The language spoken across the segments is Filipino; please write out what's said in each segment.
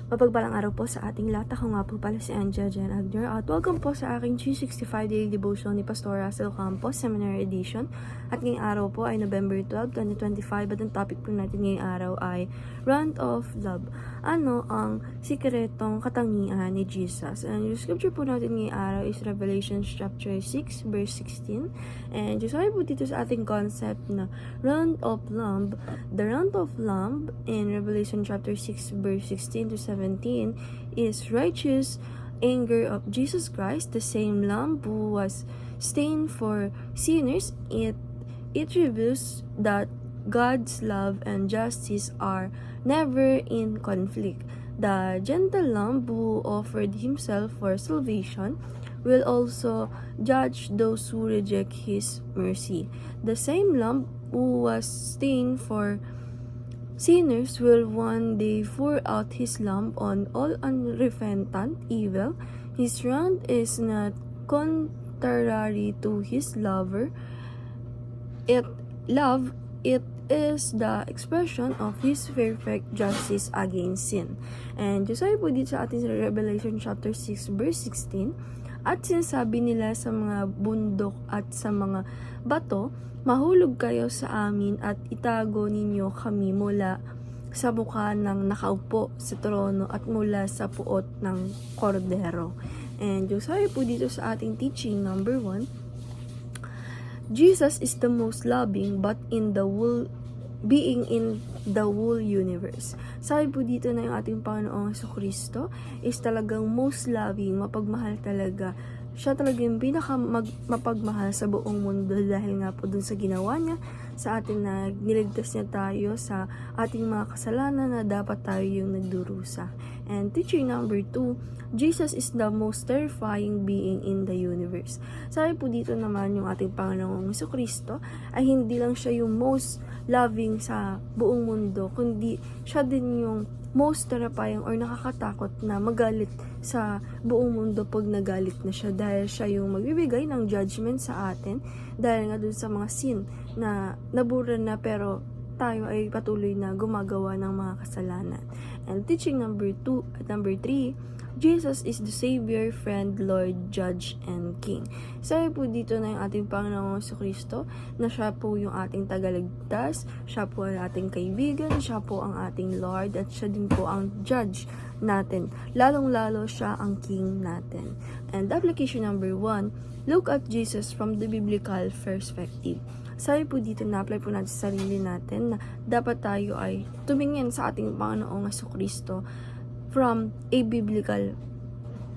Mapagpalang araw po sa ating lahat. Ako nga po pala si Anja Jan Agner at welcome po sa aking 365 Daily Devotion ni Pastor Russell Campos Seminary Edition. At ngayong araw po ay November 12, 2025 at ang topic po natin ngayong araw ay Rant of Love. Ano ang sikretong katangian ni Jesus? And yung scripture po natin ngayong araw is Revelation chapter 6 verse 16. And just sabi po dito sa ating concept na Rant of Love. The Rant of Love in Revelation chapter 6 verse 16 to 17 is righteous anger of Jesus Christ, the same Lamb who was slain for sinners. It reveals that God's love and justice are never in conflict. The gentle Lamb who offered himself for salvation will also judge those who reject his mercy. The same Lamb who was slain for sinners will one day pour out his love on all unrepentant evil. His wrath is not contrary to his it is the expression of his perfect justice against sin. And just sabi po dito sa ating Revelation chapter 6 verse 16, at sinasabi nila sa mga bundok at sa mga bato, mahulog kayo sa amin at itago ninyo kami mula sa mukha ng nakaupo sa trono at mula sa puot ng kordero. And yung sabi po dito sa ating teaching number 1, Jesus is the most loving but in the whole being in the whole universe. Sabi po dito na yung ating Panginoong Jesucristo is talagang most loving, mapagmahal talaga. Siya talaga yung mapagmahal sa buong mundo dahil nga po dun sa ginawa niya sa atin na niligtas niya tayo sa ating mga kasalanan na dapat tayo yung nagdurusa. And teaching number 2, Jesus is the most terrifying being in the universe. Sabi po dito naman yung ating Panginoong Jesucristo ay hindi lang siya yung most loving sa buong mundo, kundi siya din yung most terrifying or nakakatakot na magalit sa buong mundo pag nagalit na siya dahil siya yung magbibigay ng judgment sa atin dahil nga dun sa mga sin na nabura na pero tayo ay patuloy na gumagawa ng mga kasalanan. And teaching number 2 at number 3, Jesus is the Savior, Friend, Lord, Judge, and King. Sabi po dito na yung ating Panginoong Jesucristo na siya po yung ating tagaligtas, siya po ang ating kaibigan, siya po ang ating Lord, at siya din po ang Judge natin. Lalong-lalo siya ang King natin. And application number 1, look at Jesus from the biblical perspective. Sabi po dito na apply po natin sa sarili natin na dapat tayo ay tumingin sa ating Panginoong Jesucristo from a biblical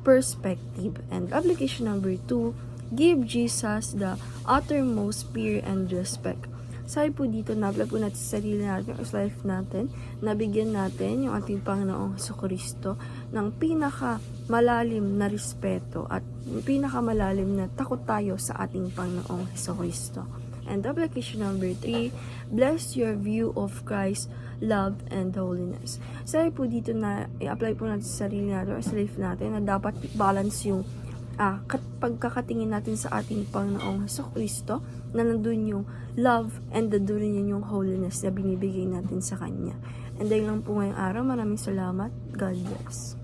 perspective. And application number 2, give Jesus the uttermost fear and respect. Sabi po dito na apply po natin sa sarili natin, sa life natin, na bigyan natin yung ating Panginoong Jesucristo ng pinakamalalim na respeto at pinakamalalim na takot tayo sa ating Panginoong Jesucristo. And application number 3, bless your view of Christ, love, and holiness. Sabi po dito na i-apply po natin sa sarili natin or sa life natin na dapat balance yung pagkakatingin natin sa ating Panginoong Jesucristo na nandun yung love and nandun rin yung holiness na binibigay natin sa Kanya. And dahil lang po ngayong araw, maraming salamat. God bless.